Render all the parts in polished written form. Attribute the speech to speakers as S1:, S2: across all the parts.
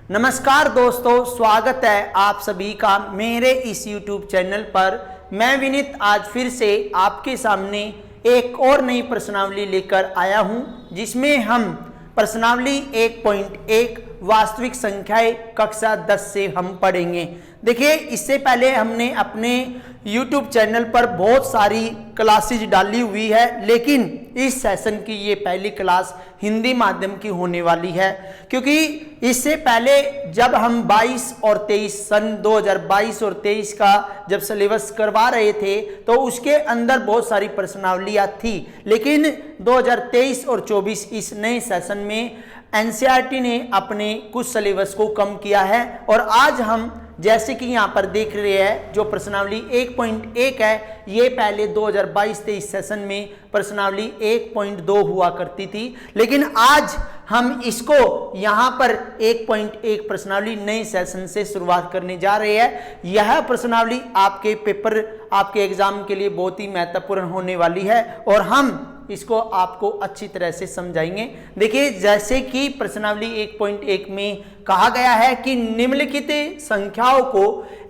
S1: नमस्कार दोस्तों, स्वागत है आप सभी का मेरे इस YouTube चैनल पर। मैं विनीत आज फिर से आपके सामने एक और नई प्रश्नावली लेकर आया हूं, जिसमें हम प्रश्नावली 1.1 वास्तविक संख्याएं कक्षा 10 से हम पढ़ेंगे। देखिए, इससे पहले हमने अपने YouTube चैनल पर बहुत सारी क्लासेज डाली हुई है, लेकिन इस सेशन की ये पहली क्लास हिंदी माध्यम की होने वाली है, क्योंकि इससे पहले जब हम 22 और 23 सन 2022 और 23 का जब सिलेबस करवा रहे थे तो उसके अंदर बहुत सारी प्रश्नावलियाँ थी, लेकिन 2023 और 24 इस नए सेशन में एनसीईआरटी ने अपने कुछ सिलेबस को कम किया है। और आज हम जैसे कि यहाँ पर देख रहे हैं, जो प्रश्नावली 1.1 है, ये पहले 2022-23 सेशन में प्रश्नावली 1.2 हुआ करती थी, लेकिन आज हम इसको यहाँ पर 1.1 प्रश्नावली नए सेशन से शुरुआत करने जा रहे हैं। यह प्रश्नावली आपके पेपर, आपके एग्जाम के लिए बहुत ही महत्वपूर्ण होने वाली है और हम इसको आपको अच्छी तरह से समझाएंगे। देखिए, जैसे कि प्रश्नावली 1.1 में कहा गया है कि निम्नलिखित संख्याओं को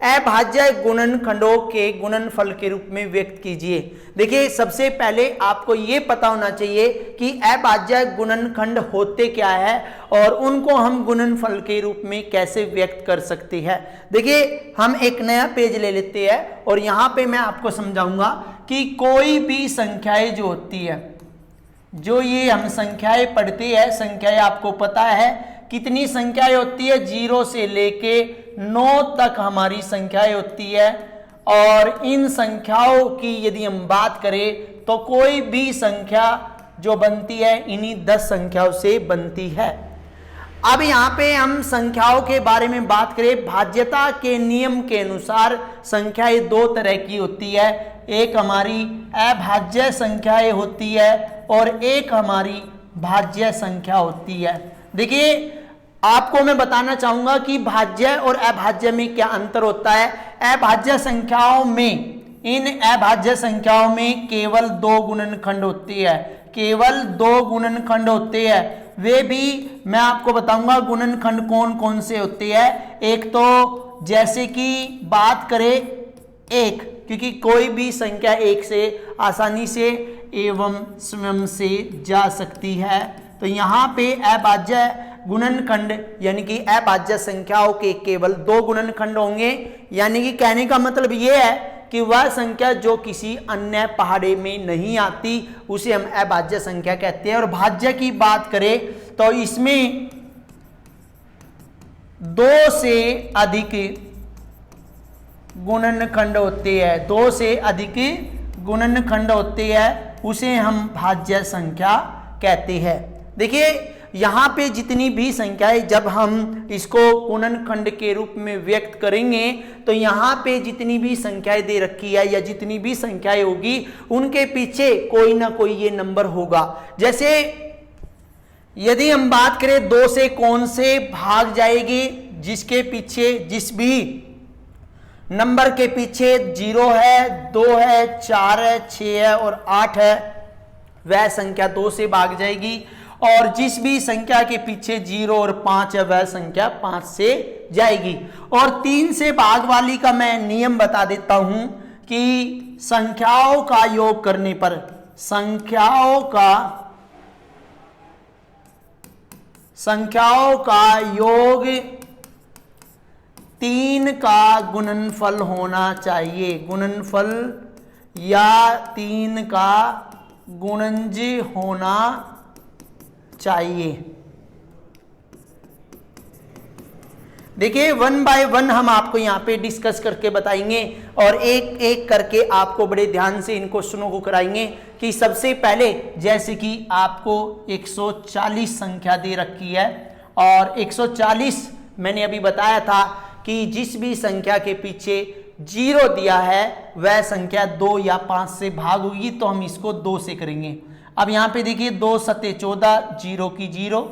S1: अभाज्य गुणनखंडों के गुणनफल के रूप में व्यक्त कीजिए। देखिए, सबसे पहले आपको ये पता होना चाहिए कि अभाज्य गुणनखंड होते क्या है और उनको हम गुणनफल के रूप में कैसे व्यक्त कर सकते हैं। देखिए, हम एक नया पेज ले लेते हैं और यहाँ पे मैं आपको समझाऊंगा कि कोई भी संख्याएं जो होती है, जो ये हम संख्याएं पढ़ते हैं, संख्याएं आपको पता है कितनी संख्याएं होती है, 0 से लेके 9 तक हमारी संख्याएं होती है। और इन संख्याओं की यदि हम बात करें तो कोई भी संख्या जो बनती है इन्हीं 10 संख्याओं से बनती है। अब यहाँ पे हम संख्याओं के बारे में बात करें, भाज्यता के नियम के अनुसार संख्याएं दो तरह की होती है। एक हमारी अभाज्य संख्याएं होती है और एक हमारी भाज्य संख्या होती है। देखिए, आपको मैं बताना चाहूंगा कि भाज्य और अभाज्य में क्या अंतर होता है। अभाज्य संख्याओं में, इन अभाज्य संख्याओं में केवल 2 गुणनखंड होती है, केवल 2 गुणनखंड होते हैं। वे भी मैं आपको बताऊंगा गुणनखंड कौन कौन से होते हैं। एक तो जैसे कि बात करें 1, क्योंकि कोई भी संख्या 1 से आसानी से एवं स्वयं से जा सकती है, तो यहाँ पे अभाज्य गुणनखंड यानी कि अभाज्य संख्याओं के केवल 2 गुणनखंड होंगे। यानी कि कहने का मतलब ये है कि वह संख्या जो किसी अन्य पहाड़े में नहीं आती उसे हम अभाज्य संख्या कहते हैं। और भाज्य की बात करें तो इसमें 2 से अधिक गुणनखंड होते हैं, 2 से अधिक गुणनखंड होते हैं, उसे हम भाज्य संख्या कहते हैं। देखिए, यहाँ पे जितनी भी संख्याएं, जब हम इसको गुणनखंड के रूप में व्यक्त करेंगे तो यहाँ पे जितनी भी संख्याएं दे रखी है या जितनी भी संख्याएं होगी उनके पीछे कोई ना कोई ये नंबर होगा। जैसे यदि हम बात करें 2 से कौन से भाग जाएगी, जिसके पीछे, जिस भी नंबर के पीछे 0 है, 2 है, 4 है, 6 है और 8 है, वह संख्या 2 से भाग जाएगी। और जिस भी संख्या के पीछे 0 और 5 है वह संख्या 5 से जाएगी। और 3 से भाग वाली का मैं नियम बता देता हूं कि संख्याओं का योग करने पर, संख्याओं का योग 3 का गुणनफल होना चाहिए, गुणनफल या 3 का गुणज होना चाहिए। देखिए, 1 बाय 1 हम आपको यहाँ पे डिस्कस करके बताएंगे और एक एक करके आपको बड़े ध्यान से इन क्वेश्चनों को कराएंगे। कि सबसे पहले जैसे कि आपको 140 संख्या दे रखी है और 140 मैंने अभी बताया था कि जिस भी संख्या के पीछे 0 दिया है वह संख्या 2 या 5 से भाग होगी, तो हम इसको 2 से करेंगे। अब यहाँ पे देखिए 2 सते 14, 0 की 0।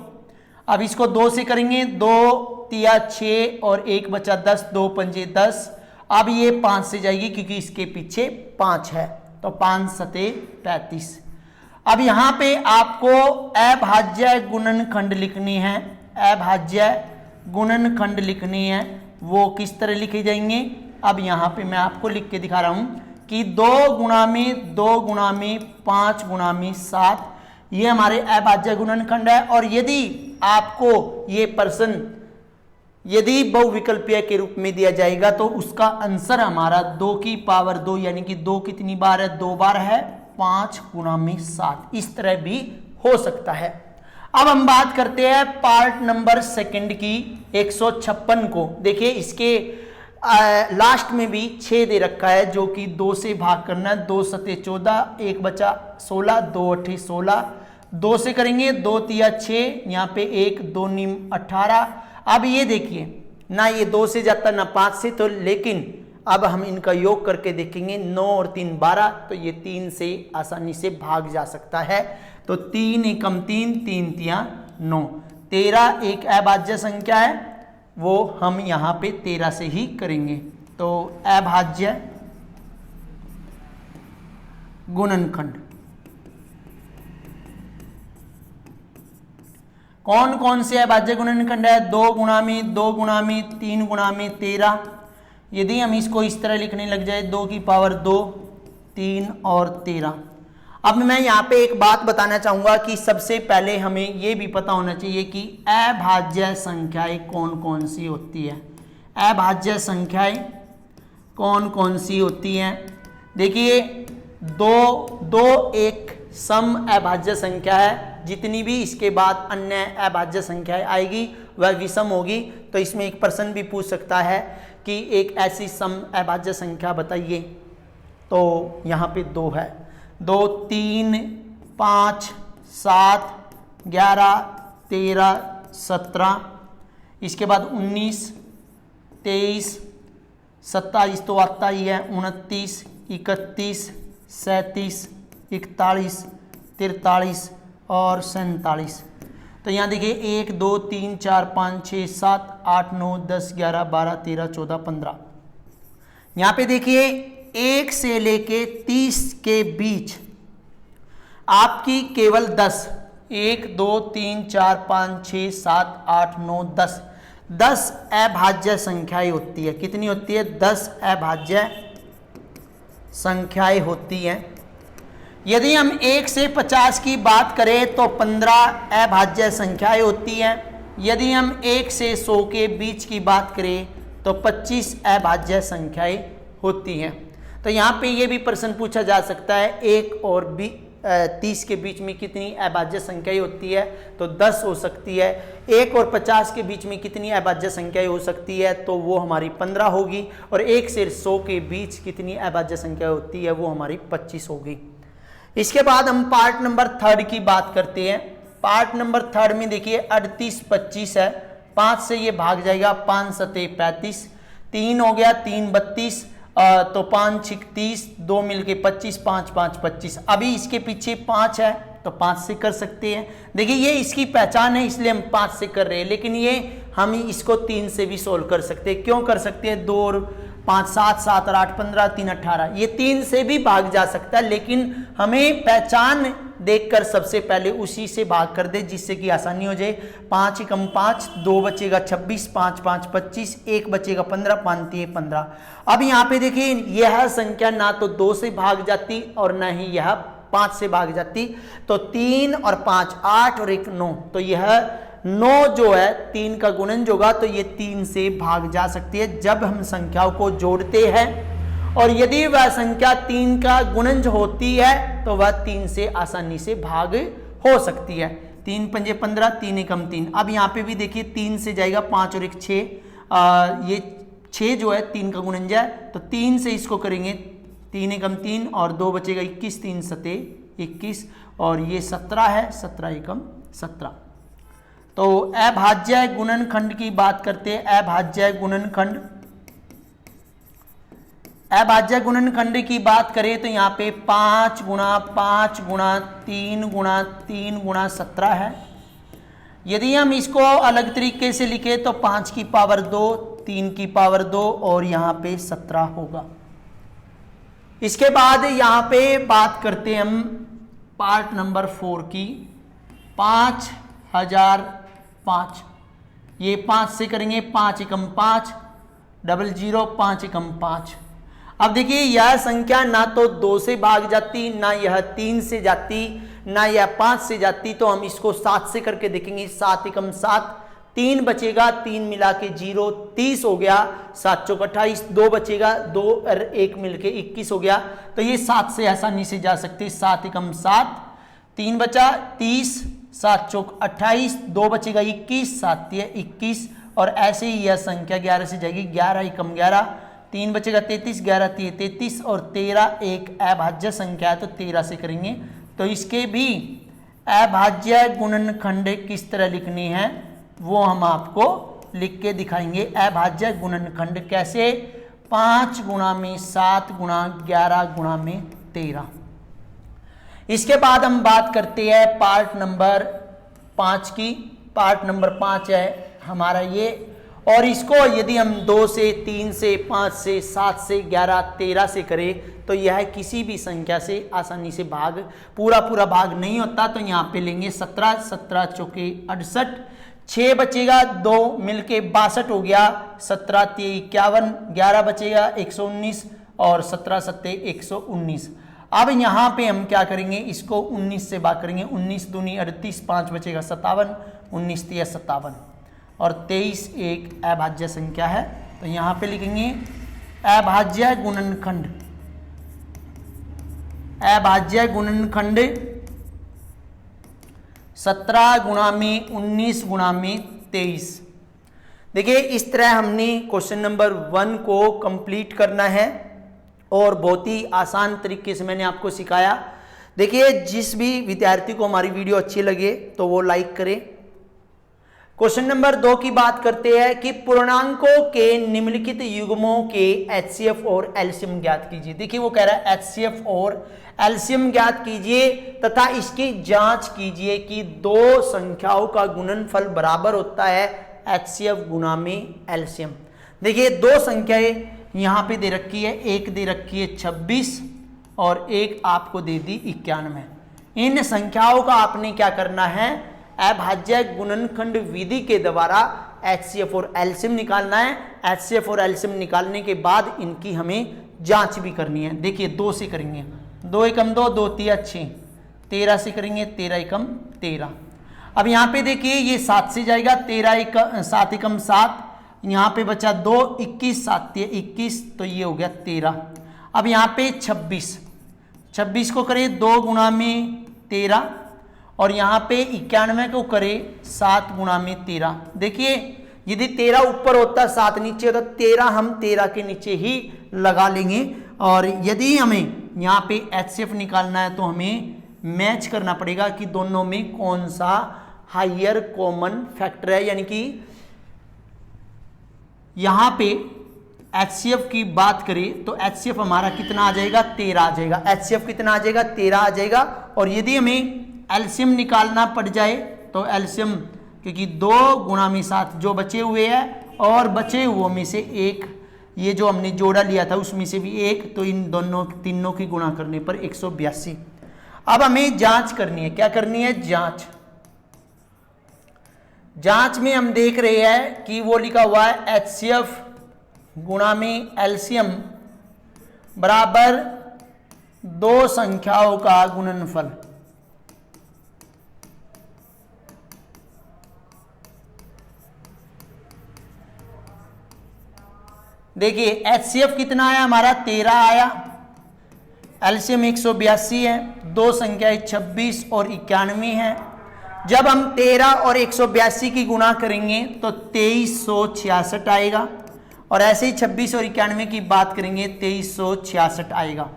S1: अब इसको 2 से करेंगे, 2 तिया 6 और 1 बचा 10, 2 पंजे 10। अब ये 5 से जाएगी क्योंकि इसके पीछे 5 है, तो 5 सते 35। अब यहाँ पे आपको अभाज्य गुणनखंड लिखनी है, अभाज्य गुणनखंड लिखने हैं वो किस तरह लिखे जाएंगे। अब यहाँ पे मैं आपको लिख के दिखा रहा हूँ कि 2 गुणा में 2 गुणा में 5 गुणा में 7 ये हमारे अभाज्य गुणनखंड है। और यदि आपको ये प्रश्न यदि बहुविकल्पीय के रूप में दिया जाएगा तो उसका आंसर हमारा 2 की पावर 2 यानी कि 2 कितनी बार है, 2 बार है, 5 गुणा में 7 इस तरह भी हो सकता है। अब हम बात करते हैं पार्ट नंबर 2 की 156 को। देखिए इसके लास्ट में भी 6 दे रखा है जो कि 2 से भाग करना है। 2 सते 14, 1 बचा 16, 2 अट्ठे 16, 2 से करेंगे 2 तिया 6, यहाँ पे 1 2 नीम 18। अब ये देखिए ना ये 2 से जाता ना 5 से, तो लेकिन अब हम इनका योग करके देखेंगे 9 और 3 12, तो ये 3 से आसानी से भाग जा सकता है। तो 3 एकम 3, 3 तिया 9, 13 एक अभाज्य संख्या है, वो हम यहाँ पे 13 से ही करेंगे। तो अभाज्य गुणनखंड कौन कौन से अभाज्य गुणनखंड है, 2 गुणा में 2 गुणा में 3 गुणा में 13। यदि हम इसको इस तरह लिखने लग जाए 2 की पावर 2, 3 और 13। अब मैं यहाँ पे एक बात बताना चाहूंगा कि सबसे पहले हमें ये भी पता होना चाहिए कि अभाज्य संख्याएं कौन कौन सी होती है। अभाज्य संख्याएं कौन कौन सी होती हैं। देखिए 2 एक सम अभाज्य संख्या है, जितनी भी इसके बाद अन्य अभाज्य संख्याएं आएगी वह विषम होगी। तो इसमें एक प्रश्न भी पूछ सकता है कि एक ऐसी सम अभाज्य संख्या बताइए, तो यहाँ पे 2 है। 2 3 5 7 11 13 17, इसके बाद 19 23 27 तो आता ही है, 29 31 37 41 43 और 47। तो यहाँ देखिए 1 2 3 4 5 6 7 8 9 10 11 12 13 14 15। यहाँ पे देखिए 1 से लेके 30 के बीच आपकी केवल 10, 1 2 3 4 5 6 7 8 9 10 अभाज्य संख्याएं होती है। कितनी होती है, 10 अभाज्य संख्याएं होती हैं। यदि हम 1 से 50 की बात करें तो 15 अभाज्य संख्याएं होती हैं। यदि हम 1 से 100 के बीच की बात करें तो 25 अभाज्य संख्याएं होती हैं। तो यहाँ पे ये भी प्रश्न पूछा जा सकता है 1 और 30 के बीच में कितनी अभाज्य संख्याएं होती है, तो 10 हो सकती है। 1 और 50 के बीच में कितनी अभाज्य संख्याएं हो सकती है, तो वो हमारी 15 होगी। और 1 से 100 के बीच कितनी अभाज्य संख्या होती है, वो हमारी 25 होगी। इसके बाद हम पार्ट नंबर 3 की बात करते हैं। पार्ट नंबर 3 में देखिए 38 25 है, 5 से ये भाग जाएगा, 5 सते 35, 3 हो गया 3 32, तो 5 6 30, 2 मिलके 25, 5 5 25। अभी इसके पीछे 5 है तो 5 से कर सकते हैं। देखिए ये इसकी पहचान है इसलिए हम 5 से कर रहे हैं, लेकिन ये हम इसको 3 से भी सोल्व कर सकते हैं। क्यों कर सकते हैं, 2 और 5 7 7 और 8 15, 3 18, ये 3 से भी भाग जा सकता है, लेकिन हमें पहचान देखकर सबसे पहले उसी से भाग कर दे जिससे कि आसानी हो जाए। 5 एकम 5, 2 बचेगा 26, 5 5 25, 1 बचेगा 15, 5 3 15। अब यहाँ पे देखिए यह संख्या ना तो 2 से भाग जाती और ना ही यह 5 से भाग जाती, तो 3 और 5 8 और 1 9, तो यह 9 जो है 3 का गुणन होगा, तो ये 3 से भाग जा सकती है जब हम संख्याओं को जोड़ते हैं। और यदि वह संख्या 3 का गुणन होती है तो वह 3 से आसानी से भाग हो सकती है। 3 पंजे 15, 3 एकम 3। अब यहाँ पे भी देखिए 3 से जाएगा 5 और 1 6, ये 6 जो है 3 का गुणन है, तो 3 से इसको करेंगे 3 एकम 3 और 2 बचेगा 21, 3 सते 21 और ये 17 है, 17 एकम 17। तो अभाज्य गुणनखंड की बात करते हैं। अभाज्य गुणनखंड की बात करें तो यहाँ पे 5 गुणा 5 गुणा 3 गुणा 3 गुणा 17 है। यदि हम इसको अलग तरीके से लिखे तो 5 की पावर 2, 3 की पावर 2 और यहाँ पे 17 होगा। इसके बाद यहाँ पे बात करते हैं हम पार्ट नंबर 4 की, 5005। ये 5 से करेंगे 5 एकम 5, 00 5 एकम 5। अब देखिए यह संख्या ना तो 2 से भाग जाती, ना यह 3 से जाती, ना यह 5 से जाती, तो हम इसको 7 से करके देखेंगे। 7 एकम 7, 3 बचेगा, 3 मिला के 0, 30 हो गया, 7 चौक 28, 2 बचेगा, 2 और 1 मिलके 21 हो गया। तो ये 7 से आसानी से जा सकती है। 7 एकम 7, 3 बचा 30, 7 चौक 28, 2 बचेगा 21, 7 तिया 21, और ऐसे ही यह संख्या 11 से जाएगी। 11 एकम 11, 3 बचेगा 33, 11 तिया 33, और 13 एक अभाज्य संख्या है तो 13 से करेंगे। तो इसके भी अभाज्य गुणनखंड किस तरह लिखनी है वो हम आपको लिख के दिखाएंगे। अभाज्य गुणनखंड कैसे? 5 गुणा में 7 गुणा 11 गुणा में 13। इसके बाद हम बात करते हैं पार्ट नंबर 5 की। पार्ट नंबर 5 है हमारा ये, और इसको यदि हम 2 से 3 से 5 से 7 से 11 13 से करें तो यह किसी भी संख्या से आसानी से भाग पूरा भाग नहीं होता। तो यहाँ पे लेंगे 17, 17 चौके 68, 6 बचेगा, 2 मिलके 62 हो गया, 17 तिया 51, 11 बचेगा 119, और 17 सत्ते 119। अब यहाँ पे हम क्या करेंगे, इसको 19 से भाग करेंगे। 19 दूनी 38, 5 बचेगा 57, 19 तिया 57, और 23 एक अभाज्य संख्या है। तो यहाँ पे लिखेंगे अभाज्य गुणनखंड। अभाज्य गुणनखंड 17 गुणा में 19 गुणा में 23। देखिए इस तरह हमने क्वेश्चन नंबर 1 को कंप्लीट करना है, और बहुत ही आसान तरीके से मैंने आपको सिखाया। देखिए जिस भी विद्यार्थी को हमारी वीडियो अच्छी लगे तो वो लाइक करे। क्वेश्चन नंबर 2 की बात करते हैं कि पूर्णांकों के निम्नलिखित युग्मों के एचसीएफ और एलसीएम ज्ञात कीजिए। देखिए वो कह रहा है एचसीएफ और एलसीएम ज्ञात कीजिए तथा इसकी जांच कीजिए कि 2 संख्याओं का गुणनफल बराबर होता है एचसीएफ गुणा में एलसीएम। देखिए 2 संख्याएं यहां पे दे रखी है, एक दे रखी है 26 और एक आपको दे दी 91। इन संख्याओं का आपने क्या करना है, अभाज्य गुणनखंड विधि के द्वारा एचसीएफ और एलसीएम निकालना है। एचसीएफ और एलसीएम निकालने के बाद इनकी हमें जांच भी करनी है। देखिए 2 से करेंगे, 2 एकम 2, 2 तिया 6, 13 से करेंगे 13 एकम 13। अब यहाँ पे देखिए ये 7 से जाएगा, 7 एकम 7, यहाँ पे बचा 2, 21, 7 तिया 21, तो ये हो गया 13। अब यहाँ पे 26 को करें 2 गुणा में 13, और यहाँ पे 91 को करें 7 गुणा में 13। देखिए यदि 13 ऊपर होता 7 नीचे होता, 13 हम 13 के नीचे ही लगा लेंगे। और यदि हमें यहाँ पे एचसीएफ निकालना है तो हमें मैच करना पड़ेगा कि दोनों में कौन सा हायर कॉमन फैक्टर है, यानी कि यहाँ पे एचसीएफ की बात करें तो एचसीएफ हमारा कितना आ जाएगा, 13 आ जाएगा। एचसीएफ कितना आ जाएगा, 13 आ जाएगा। और यदि हमें एलसीएम निकालना पड़ जाए तो एलसीएम, क्योंकि 2 गुणा में 7 जो बचे हुए हैं और बचे हुओं में से एक, ये जो हमने जोड़ा लिया था उसमें से भी एक, तो इन दोनों तीनों की गुणा करने पर 182। अब हमें जांच करनी है, क्या करनी है, जांच। जांच में हम देख रहे हैं कि वो लिखा हुआ है एचसीएफ गुणा में एलसीएम बराबर 2 संख्याओं का गुणनफल। देखिए एचसीएफ कितना आया हमारा, 13 आया, एलसीएम 182 है, 2 संख्याएं 26 और 91 है। जब हम 13 और 182 की गुणा करेंगे तो 2366 आएगा, और ऐसे ही 26 और 91 की बात करेंगे 2366 आएगा।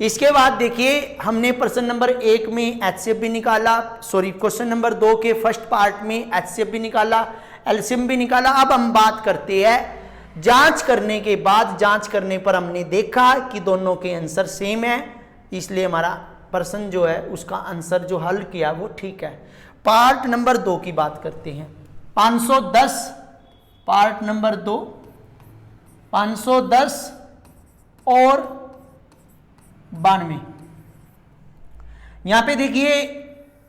S1: इसके बाद देखिए हमने प्रश्न नंबर 1 में एचसीएफ भी निकाला, क्वेश्चन नंबर 2 के फर्स्ट पार्ट में एचसीएफ भी निकाला, एलसीएम भी निकाला। अब हम बात करते हैं जांच करने के बाद। जांच करने पर हमने देखा कि दोनों के आंसर सेम है, इसलिए हमारा प्रश्न जो है उसका आंसर जो हल किया वो ठीक है। पार्ट नंबर 2 की बात करते हैं, 510, पार्ट नंबर 2, 510 और 92। यहां पे देखिए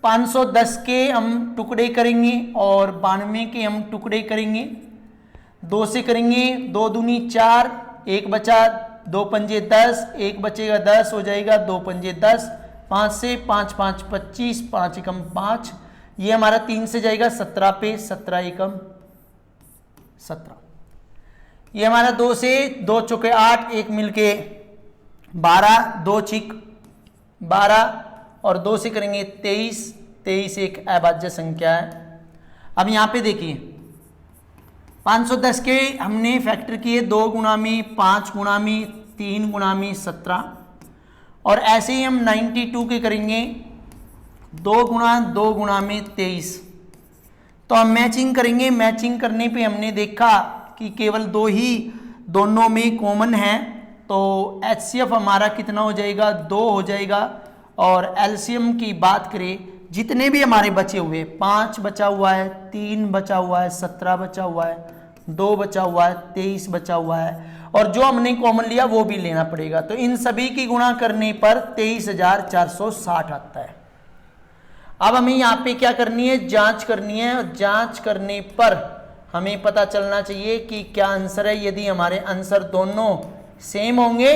S1: 510 के हम टुकड़े करेंगे और 92 के हम टुकड़े करेंगे। 2 से करेंगे, 2 दूनी 4, 1 बचा, 2 पंजे 10, 1 बचेगा 10 हो जाएगा, 2 पंजे 10, 5 से 5 5 25, 5 एकम 5, ये हमारा 3 से जाएगा 17 पे, 17 एकम 17। ये हमारा 2 से 2 चौके 8, 1 मिलके 12, 2 छिक 12 और 2 से करेंगे 23, 23 एक अभाज्य संख्या है। अब यहाँ पे देखिए 510 के हमने फैक्टर किए 2 गुणा में 5 गुणा में 3 गुणा में 17 और ऐसे ही हम 92 के करेंगे 2 गुणा में 23। तो हम मैचिंग करेंगे। मैचिंग करने पे हमने देखा कि केवल 2 ही दोनों में कॉमन है, तो HCF हमारा कितना हो जाएगा 2 हो जाएगा। और एलसीएम की बात करें, जितने भी हमारे बचे हुए 5 बचा हुआ है, 3 बचा हुआ है, 17 बचा हुआ है, 2 बचा हुआ है, 23 बचा हुआ है और जो हमने कॉमन लिया वो भी लेना पड़ेगा। तो इन सभी की गुणा करने पर 23,460 आता है। अब हमें यहाँ पे क्या करनी है, जांच करनी है। और जांच करने पर हमें पता चलना चाहिए कि क्या आंसर है। यदि हमारे आंसर दोनों सेम होंगे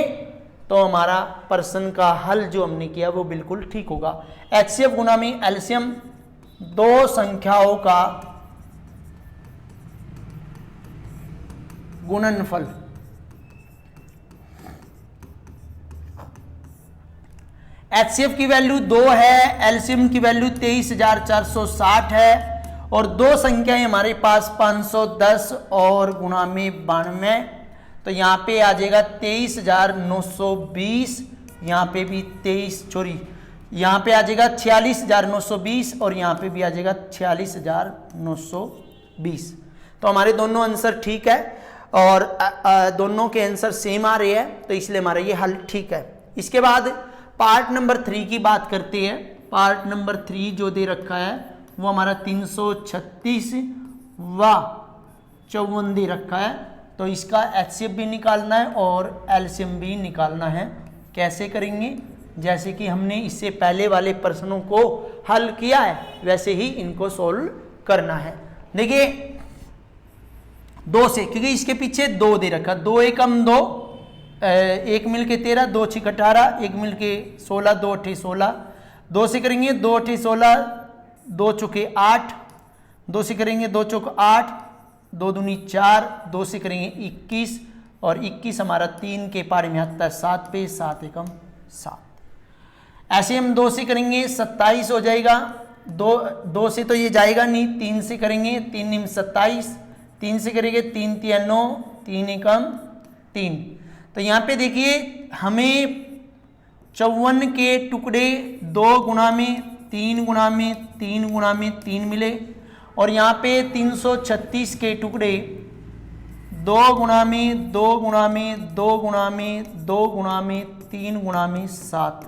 S1: तो हमारा प्रश्न का हल जो हमने किया वो बिल्कुल ठीक होगा। HCF गुणा में एलसीएम 2 संख्याओं का गुणनफल। HCF की वैल्यू 2 है, एलसीएम की वैल्यू 23,460 है और 2 संख्याएं हमारे पास 510 और गुणा में 92। तो यहाँ पे आ जाएगा 23,920, यहाँ पे भी 23 यहाँ पे आ जाएगा 46,920 और यहाँ पे भी आ जाएगा 46,920। तो हमारे दोनों आंसर ठीक है और दोनों के आंसर सेम आ रहे हैं, तो इसलिए हमारा ये हल ठीक है। इसके बाद पार्ट नंबर 3 की बात करते हैं। पार्ट नंबर 3 जो दे रखा है वो हमारा 336 व 54 दे रखा है। तो इसका HCF भी निकालना है और LCM भी निकालना है। कैसे करेंगे, जैसे कि हमने इससे पहले वाले प्रश्नों को हल किया है वैसे ही इनको सोल्व करना है। देखिए 2 से, क्योंकि इसके पीछे 2 दे रखा, 2 एकम 2, 1 मिल के 13, 2 छिक 18, 1 मिल के 16, 2 अट्ठे 16, 2 से करेंगे 2 अट्ठे 16, 2 चौके 8, 2 से करेंगे 2 चौक 8, 2 दूनी 4, 2 से करेंगे 21 और 21 हमारा 3 के पारे में आता है 7 पे, 7 एकम 7। ऐसे हम 2 से करेंगे 27 हो जाएगा। 2 से तो ये जाएगा नहीं, 3 से करेंगे 3 निम 27, 3 से करेंगे 3 3 9, 3 एकम 3। तो यहाँ पे देखिए हमें 54 के टुकड़े 2 गुणा में 3 गुणा में 3 गुणा में 3 मिले और यहाँ पे 336 के टुकड़े 2 गुणा में 2 गुणा में 2 गुणा में 2 गुणा में 3 गुणा में 7।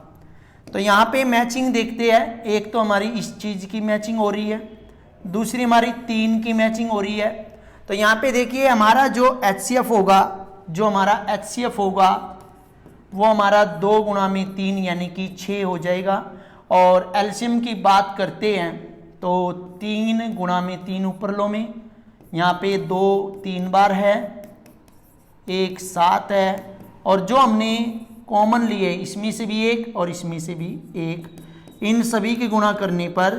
S1: तो यहाँ पे मैचिंग देखते हैं। एक तो हमारी इस चीज़ की मैचिंग हो रही है, दूसरी हमारी 3 की मैचिंग हो रही है। तो यहाँ पे देखिए हमारा जो HCF होगा, वो हमारा 2 गुणा में 3 यानी कि 6 हो जाएगा। और एलसीएम की बात करते हैं तो 3 गुणा में 3 ऊपर लो में, यहाँ पे 2 3 बार है, 1 7 है और जो हमने कॉमन लिए इसमें से भी 1 और इसमें से भी 1, इन सभी के गुणा करने पर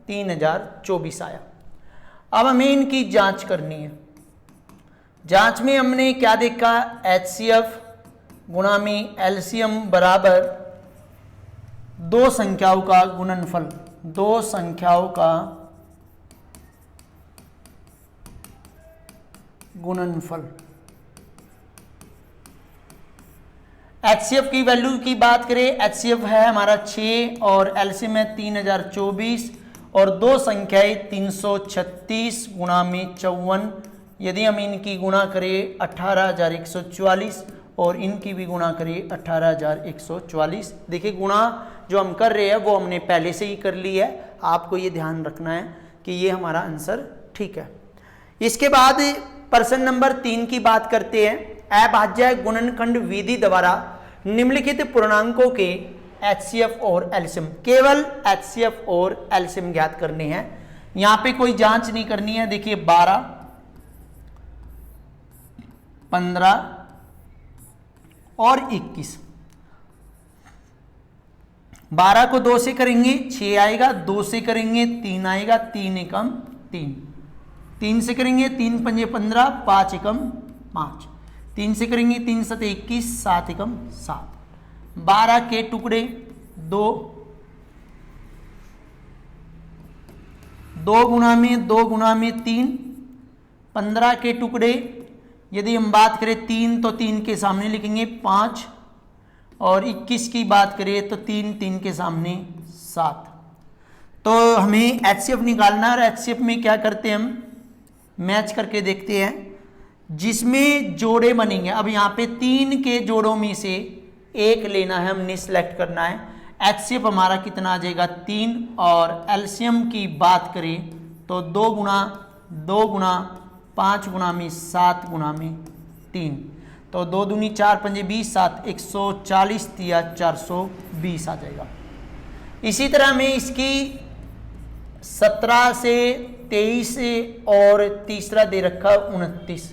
S1: 3024 आया। अब हमें इनकी जांच करनी है। जांच में हमने क्या देखा, HCF गुणा में LCM बराबर 2 संख्याओं का गुणनफल, 2 संख्याओं का गुणनफल। HCF की वैल्यू की बात करें, HCF है हमारा 6 और LCM है 3024 और 2 संख्याएं 336 गुणा में 54। यदि हम इनकी गुणा करें 18,144 और इनकी भी गुणा करें 18,144। देखिए गुणा जो हम कर रहे हैं वो हमने पहले से ही कर ली है, आपको ये ध्यान रखना है कि ये हमारा आंसर ठीक है। इसके बाद प्रश्न नंबर 3 की बात करते हैं। अभाज्य गुणनखंड विधि द्वारा निम्नलिखित पूर्णांकों के HCF और एलसीएम, केवल HCF और एलसीएम ज्ञात करने हैं। यहां पे कोई जांच नहीं करनी है। देखिए 12, 15 और 21। 12 को 2 से करेंगे 6 आएगा, 2 से करेंगे 3 आएगा, 3 एकम 3, 3 से करेंगे 3 पंजे 15, 5 एकम 5, 3 से करेंगे 3 सते 21, 7 एकम 7। 12 के टुकड़े 2, 2 गुणा में 2 गुणा में 3। 15 के टुकड़े यदि हम बात करें 3 तो 3 के सामने लिखेंगे 5, और 21 की बात करें तो 3 3 के सामने 7। तो हमें HCF निकालना है, और HCF में क्या करते हैं हम, मैच करके देखते हैं जिसमें जोड़े बनेंगे। अब यहाँ पे 3 के जोड़ों में से एक लेना है, हमने सिलेक्ट करना है। HCF हमारा कितना आ जाएगा 3, और एलसीएम की बात करें तो 2 गुणा 2 गुणा 5 गुणा में 7 गुणा में 3, तो 2 दूनी 4 पंजे 20, 7 140 या 420 आ जाएगा। इसी तरह में इसकी 17 से 23 से, और तीसरा दे रखा 29,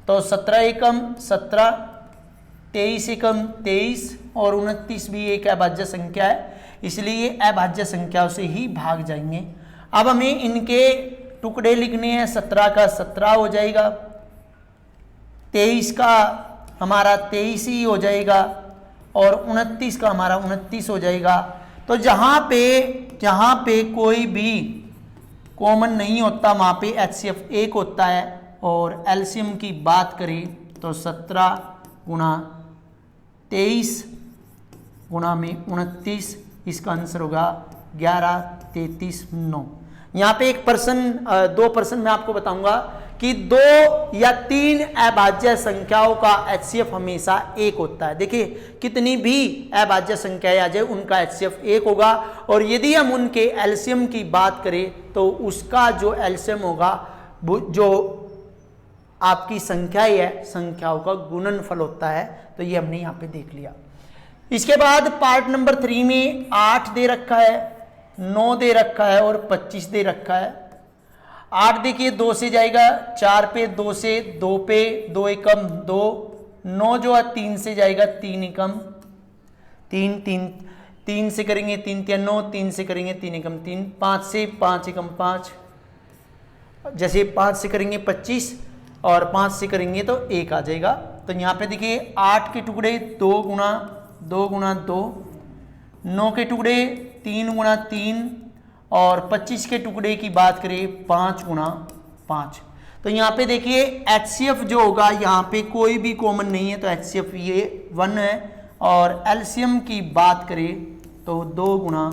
S1: तो 17 एकम 17, 23 एकम 23, और 29 भी एक अभाज्य संख्या है, इसलिए अभाज्य संख्याओं से ही भाग जाएंगे। अब हमें इनके टुकड़े लिखने हैं। 17 का 17 हो जाएगा, 23 का हमारा 23 ही हो जाएगा, और 29 का हमारा 29 हो जाएगा। तो जहाँ पे कोई भी कॉमन नहीं होता वहाँ पे HCF 1 होता है, और एलसीएम की बात करें तो 17 गुणा 23 गुणा में 29, इसका आंसर होगा 11, 33, 9। यहाँ पे 2% मैं आपको बताऊंगा कि 2 या 3 अभाज्य संख्याओं का HCF हमेशा 1 होता है। देखिए कितनी भी अभाज्य संख्याएं आ जाए उनका HCF 1 होगा, और यदि हम उनके एलसीएम की बात करें तो उसका जो एलसीएम होगा जो आपकी संख्याएं है, संख्याओं का गुणनफल होता है। तो ये हमने यहाँ पे देख लिया। इसके बाद पार्ट नंबर 3 में 8 दे रखा है, 9 दे रखा है, और 25 दे रखा है। 8 देखिए 2 से जाएगा, 4 पे 2 से, 2 पे 2 एकम 2, 9 जो है 3 से जाएगा, 3 एकम 3, 3 से करेंगे 3 3 9, 3 से करेंगे 3 एकम 3, 5 से 5 एकम 5, जैसे 5 से करेंगे 25, और 5 से करेंगे तो 1 आ जाएगा। तो यहाँ पे देखिए 8 के टुकड़े 2 गुणा 2 गुणा 2, 9 के टुकड़े 3 गुणा 3, और 25 के टुकड़े की बात करें 5 गुणा 5। तो यहाँ पे देखिए HCF जो होगा, यहाँ पे कोई भी कॉमन नहीं है, तो HCF ये 1 है। और एलसीएम की बात करें तो 2 गुणा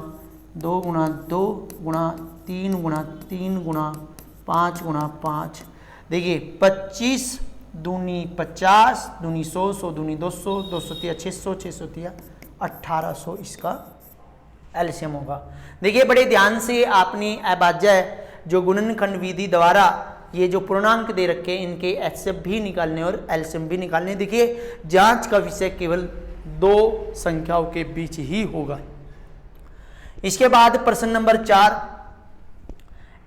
S1: 2 गुणा 2 गुणा 3 गुणा 3 गुणा 5 गुणा 5। देखिए 25 दूनी 50, दूनी 100, 100 दूनी 200, 200 तिया 600, 600 तिया 1800 इसका एलसीएम होगा। देखिए बड़े ध्यान से आपने अभाज्य जो गुणनखंड विधि द्वारा ये जो पूर्णांक दे रखे हैं इनके HCF भी निकालने और एलसीएम भी निकालने। देखिए जांच का विषय केवल 2 संख्याओं के बीच ही होगा। इसके बाद प्रश्न नंबर 4,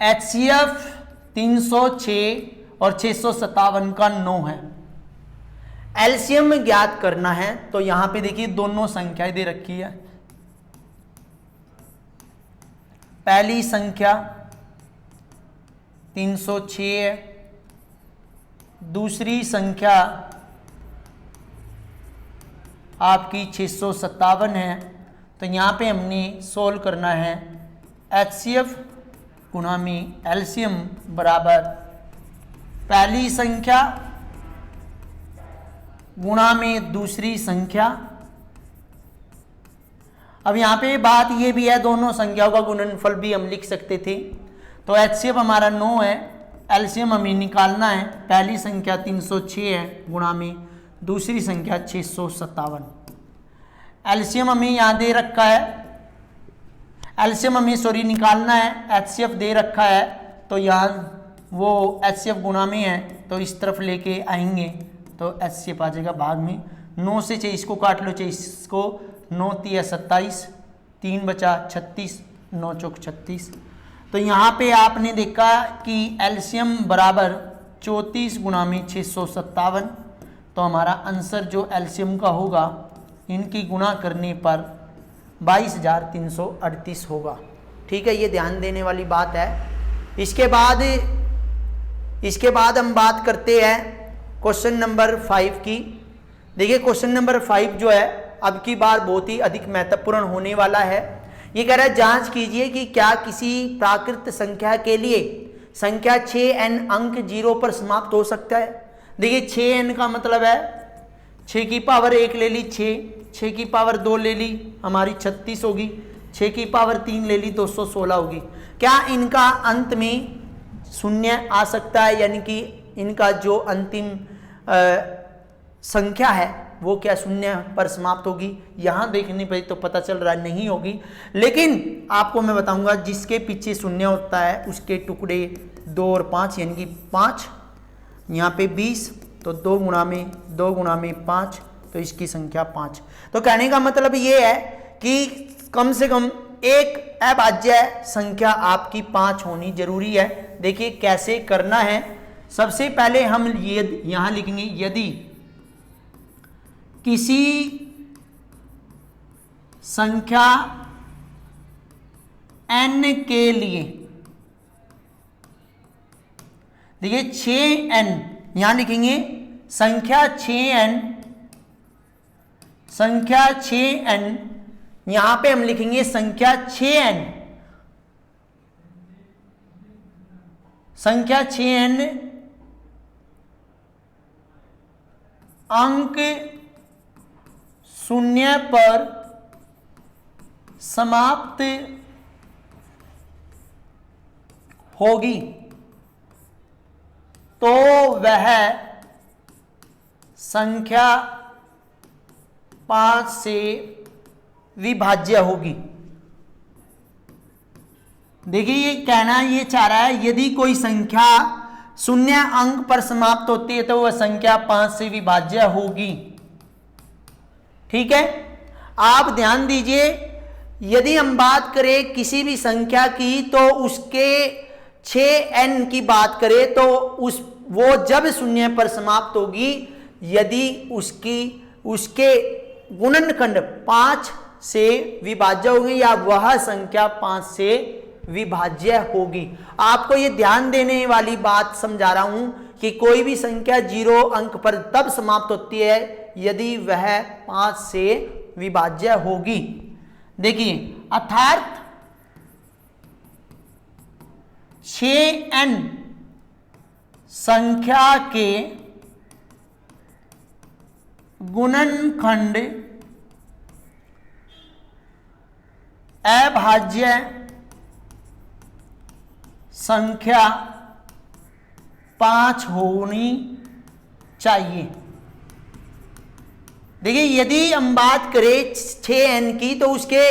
S1: HCF 306 और 657 का 9 है, एलसीएम ज्ञात करना है। तो यहां पे देखिए दोनों संख्याएं दे रखी है। पहली संख्या 306 है, दूसरी संख्या आपकी 657 है। तो यहां पे हमने सोल्व करना है HCF गुणा में एलसीएम बराबर पहली संख्या गुणा में दूसरी संख्या। अब यहां पे बात ये भी है, दोनों संख्याओं का गुणनफल भी हम लिख सकते थे। तो HCF हमारा 9 है, एलसीएम हमें निकालना है। पहली संख्या 306 है गुणा में दूसरी संख्या 657। एलसीएम हमें यहां दे रखा है, एलसीएम हमें निकालना है। HCF दे रखा है तो यहाँ वो HCF गुणा में है तो इस तरफ लेके आएंगे तो HCF आ जाएगा भाग में। 9 से 24 को काट लो, 24 को 9 तिया 27, 3 बचा 36, 9 चौक 36। तो यहाँ पे आपने देखा कि एलसीएम बराबर 34 गुणा में 657। तो हमारा आंसर जो एलसीएम का होगा इनकी गुणा करने पर 22,338 होगा। ठीक है, ये ध्यान देने वाली बात है। इसके बाद हम बात करते हैं क्वेश्चन नंबर 5 की। देखिए क्वेश्चन नंबर 5 जो है अब की बार बहुत ही अधिक महत्वपूर्ण होने वाला है। ये कह रहा है जांच कीजिए कि क्या किसी प्राकृत संख्या के लिए संख्या 6n अंक 0 पर समाप्त हो सकता है। देखिए 6n का मतलब है 6 की पावर 1 ले ली 6 की पावर 2 ले ली हमारी 36 होगी, 6 की पावर 3 ले ली 216 होगी। क्या इनका अंत में शून्य आ सकता है, यानी कि इनका जो अंतिम संख्या है वो क्या शून्य पर समाप्त होगी। यहाँ देखने पर तो पता चल रहा है नहीं होगी, लेकिन आपको मैं बताऊंगा जिसके पीछे शून्य होता है उसके टुकड़े 2 और 5 यानी कि 5। यहाँ पे 20 तो 2 गुणा में 5 तो इसकी संख्या 5। तो कहने का मतलब ये है कि कम से कम एक अभाज्य संख्या आपकी 5 होनी जरूरी है। देखिए कैसे करना है। सबसे पहले हम ये यहां लिखेंगे यदि किसी संख्या n के लिए, देखिए 6n यहां लिखेंगे संख्या 6n यहां पे हम लिखेंगे संख्या 6n अंक 0 पर समाप्त होगी तो वह संख्या 5 से विभाज्य होगी। देखिए ये कहना ये चाह रहा है यदि कोई संख्या 0 अंक पर समाप्त होती है तो वह संख्या 5 से विभाज्य होगी। ठीक है, आप ध्यान दीजिए यदि हम बात करें किसी भी संख्या की तो उसके 6n की बात करें तो वो जब 0 पर समाप्त होगी यदि उसके गुणनखंड 5 से विभाज्य होगी या वह संख्या 5 से विभाज्य होगी। आपको ये ध्यान देने वाली बात समझा रहा हूं कि कोई भी संख्या 0 अंक पर तब समाप्त होती है यदि वह 5 से विभाज्य होगी। देखिए अर्थात 6n संख्या के गुणनखंड अभाज्य संख्या 5 होनी चाहिए। देखिए यदि हम बात करें 6n की तो उसके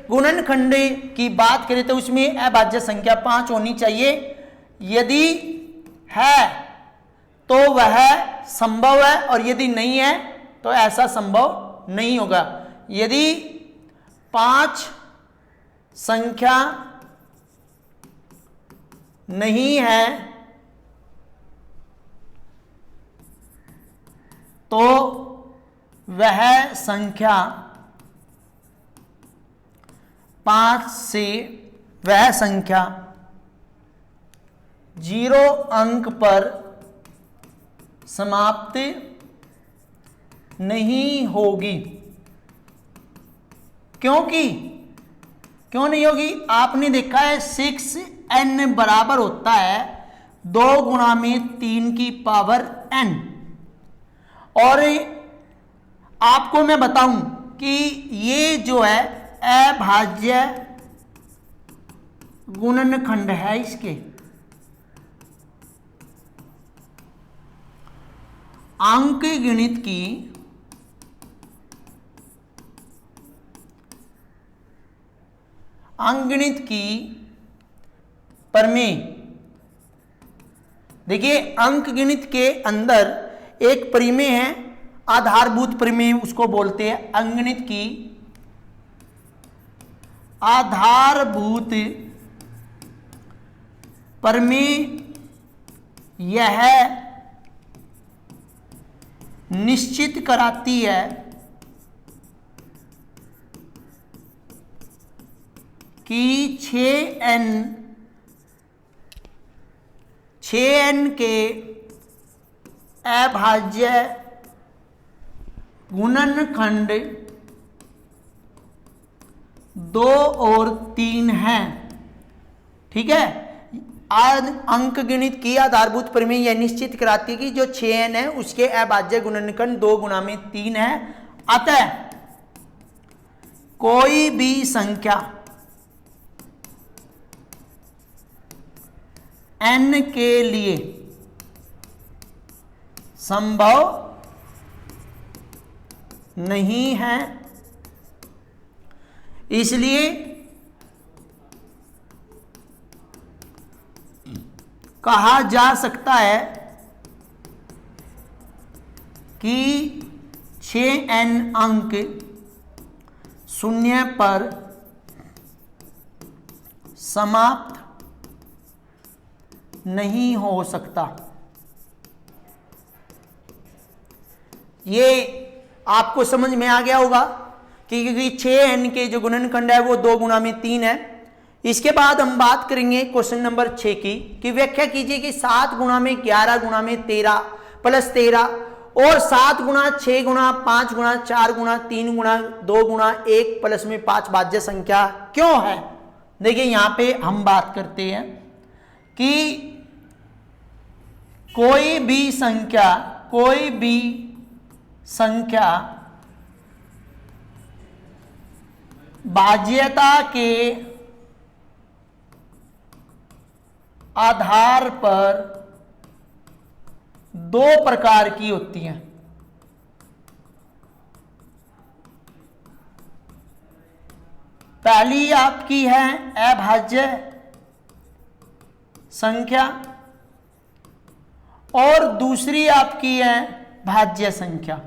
S1: गुणनखंड की बात करें तो उसमें अभाज्य संख्या 5 होनी चाहिए। यदि है तो वह संभव है और यदि नहीं है तो ऐसा संभव नहीं होगा। यदि 5 संख्या नहीं है तो वह संख्या 5 से 0 अंक पर समाप्त नहीं होगी। क्यों नहीं होगी? आपने देखा है 6n बराबर होता है 2 गुणा में 3 की पावर n। और आपको मैं बताऊं कि ये जो है अभाज्य गुणनखंड है इसके अंकगणित की प्रमेय। देखिए अंकगणित के अंदर एक प्रमेय है आधारभूत प्रमेय उसको बोलते हैं अंकगणित की आधारभूत प्रमेय यह निश्चित कराती है कि 6n के अभाज्य गुणनखंड 2 और 3 हैं। ठीक है, आज अंक गणित की आधारभूत प्रमेय यह निश्चित कराती है कि जो 6n है उसके अभाज्य गुणनखंड 2 गुणा में 3 है। अतः कोई भी संख्या n के लिए संभव नहीं है, इसलिए कहा जा सकता है कि 6n अंक शून्य पर समाप्त नहीं हो सकता। ये आपको समझ में आ गया होगा कि क्योंकि 6n के जो गुणनखंड है वो 2 गुणा में 3 है। इसके बाद हम बात करेंगे क्वेश्चन नंबर 6 की कि व्याख्या कीजिए कि 7 गुणा में 11 गुणा में 13 प्लस 13 और 7 गुणा 6 गुणा 5 गुणा 4 गुणा 3 गुणा 2 गुणा 1 प्लस में 5 भाज्य संख्या क्यों है। देखिए यहां पे हम बात करते हैं कि कोई भी संख्या भाज्यता के आधार पर 2 प्रकार की होती हैं। पहली आपकी है अभाज्य संख्या और दूसरी आपकी है भाज्य संख्या।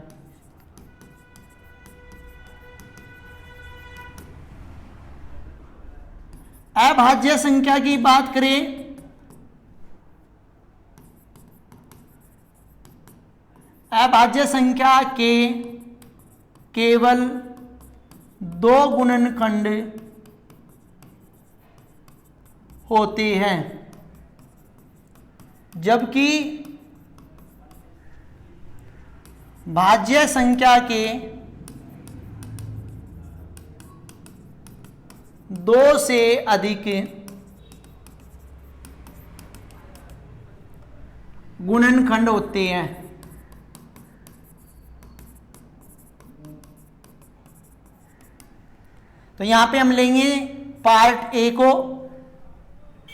S1: अभाज्य संख्या की बात करें अभाज्य संख्या के केवल 2 गुणनखंड होते हैं, जबकि भाज्य संख्या के 2 से अधिक गुणनखंड होते हैं। तो यहां पे हम लेंगे पार्ट ए को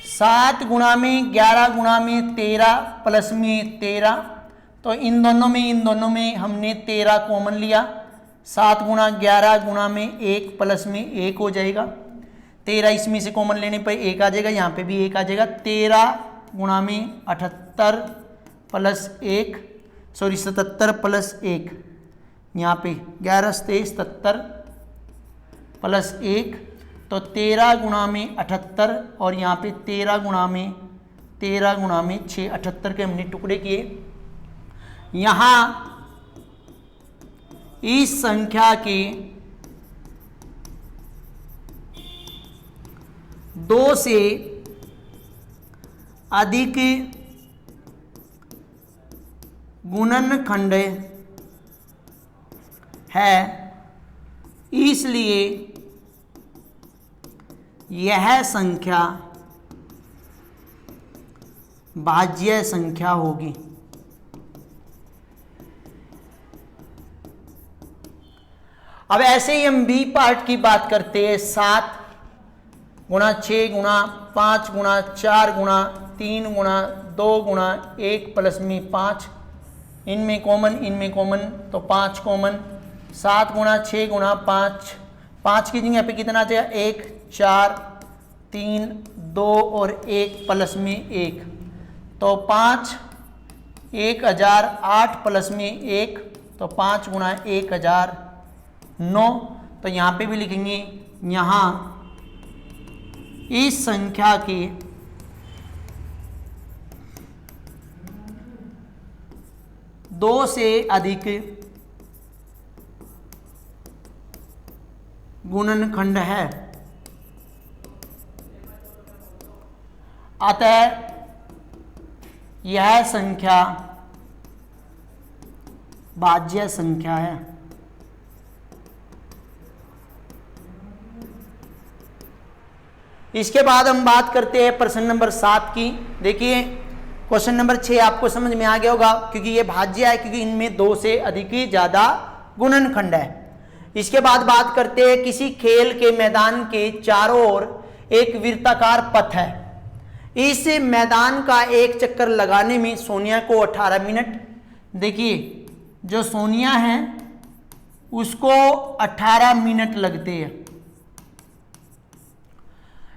S1: 7 गुणा में 11 गुणा में 13 प्लस में 13। तो इन दोनों में हमने 13 कॉमन लिया। 7 गुणा 11 गुणा में 1 प्लस में 1 हो जाएगा। 13 इसमें से कॉमन लेने पर 1 आ जाएगा, यहाँ पे भी 1 आ जाएगा। 13 गुणा में 78 प्लस 1 77 प्लस 1, यहाँ पे 11 23 77 प्लस 1। तो 13 गुणा में 78 और यहाँ पे 13 गुणा में 6 78 के हमने टुकड़े किए। यहाँ इस संख्या के 2 से अधिक गुणनखंड है, इसलिए यह संख्या भाज्य संख्या होगी। अब ऐसे ही हम बी पार्ट की बात करते हैं। 7 गुणा 6 गुणा 5 गुणा 4 गुणा 3 गुणा 2 गुणा 1 प्लस में 5, इनमें कॉमन तो 5 कॉमन। 7 गुणा 6 गुणा 5 की जगह पे कितना आ जाएगा 1 4 3 2 और 1 प्लस में 1, तो 5 1000 8 प्लस में 1, तो 5 गुणा 1000 9। तो यहाँ पे भी लिखेंगे, यहाँ इस संख्या के दो से अधिक गुणनखंड है, अतः यह संख्या भाज्य संख्या है। इसके बाद हम बात करते हैं प्रश्न नंबर 7 की। देखिए क्वेश्चन नंबर 6 आपको समझ में आ गया होगा, क्योंकि ये भाज्य है, क्योंकि इनमें दो से अधिक ही ज्यादा गुणनखंड है। इसके बाद बात करते हैं किसी खेल के मैदान के चारों ओर एक वृत्ताकार पथ है। इस मैदान का एक चक्कर लगाने में सोनिया को 18 मिनट, देखिए जो सोनिया है उसको 18 मिनट लगते हैं,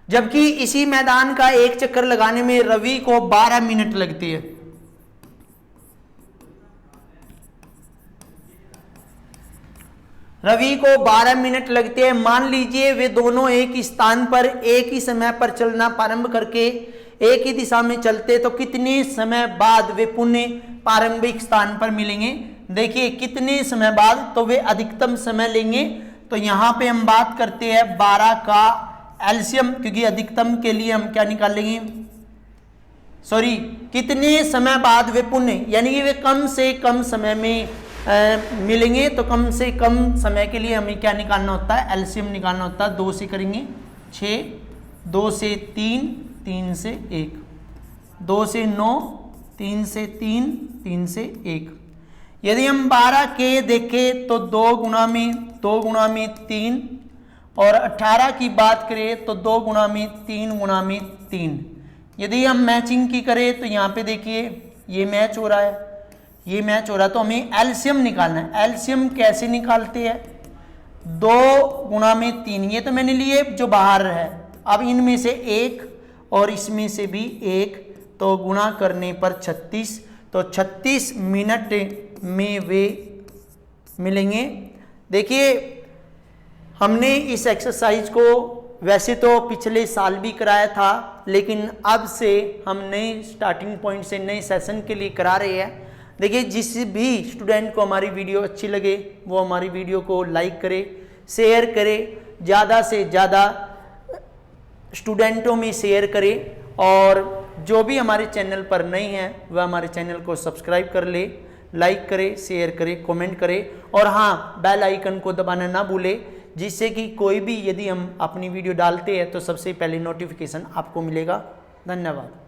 S1: जबकि इसी मैदान का एक चक्कर लगाने में रवि को 12 मिनट लगती है। रवि को 12 मिनट लगते हैं। मान लीजिए वे दोनों एक स्थान पर एक ही समय पर चलना प्रारंभ करके एक ही दिशा में चलते, तो कितने समय बाद वे पुनः प्रारंभिक स्थान पर मिलेंगे। देखिए कितने समय बाद, तो वे अधिकतम समय लेंगे। तो यहां पे हम बात करते हैं 12 का एलसीएम, क्योंकि अधिकतम के लिए हम क्या निकालेंगे, सॉरी कितने समय बाद वे पुनः, यानी कि वे कम से कम समय में मिलेंगे। तो कम से कम समय के लिए हमें क्या निकालना होता है, एलसीएम निकालना होता है। 2 से करेंगे 6, 2 से 3, 3 से 1, 2 से 9, 3 से 3, 3 से 1। यदि हम 12 के देखें तो 2 गुणा में 3, और 18 की बात करें तो 2 गुणा में 3 गुणा में 3। यदि हम मैचिंग की करें तो यहाँ पे देखिए ये मैच हो रहा है, ये मैच हो रहा है, तो हमें एलसीएम निकालना है। एलसीएम कैसे निकालते हैं, 2 गुणा में 3, ये तो मैंने लिए जो बाहर है। अब इनमें से 1 और इसमें से भी 1, तो गुणा करने पर 36, तो 36 मिनट में वे मिलेंगे। देखिए हमने इस एक्सरसाइज को वैसे तो पिछले साल भी कराया था, लेकिन अब से हम नए स्टार्टिंग पॉइंट से नए सेशन के लिए करा रहे हैं। देखिए जिस भी स्टूडेंट को हमारी वीडियो अच्छी लगे वो हमारी वीडियो को लाइक करे, शेयर करे, ज़्यादा से ज़्यादा स्टूडेंटों में शेयर करे, और जो भी हमारे चैनल पर नए हैं वह हमारे चैनल को सब्सक्राइब कर ले, लाइक करे, शेयर करे, कमेंट करे, और हाँ बेल आइकन को दबाना ना भूले, जिससे कि कोई भी यदि हम अपनी वीडियो डालते हैं तो सबसे पहले नोटिफिकेशन आपको मिलेगा। धन्यवाद।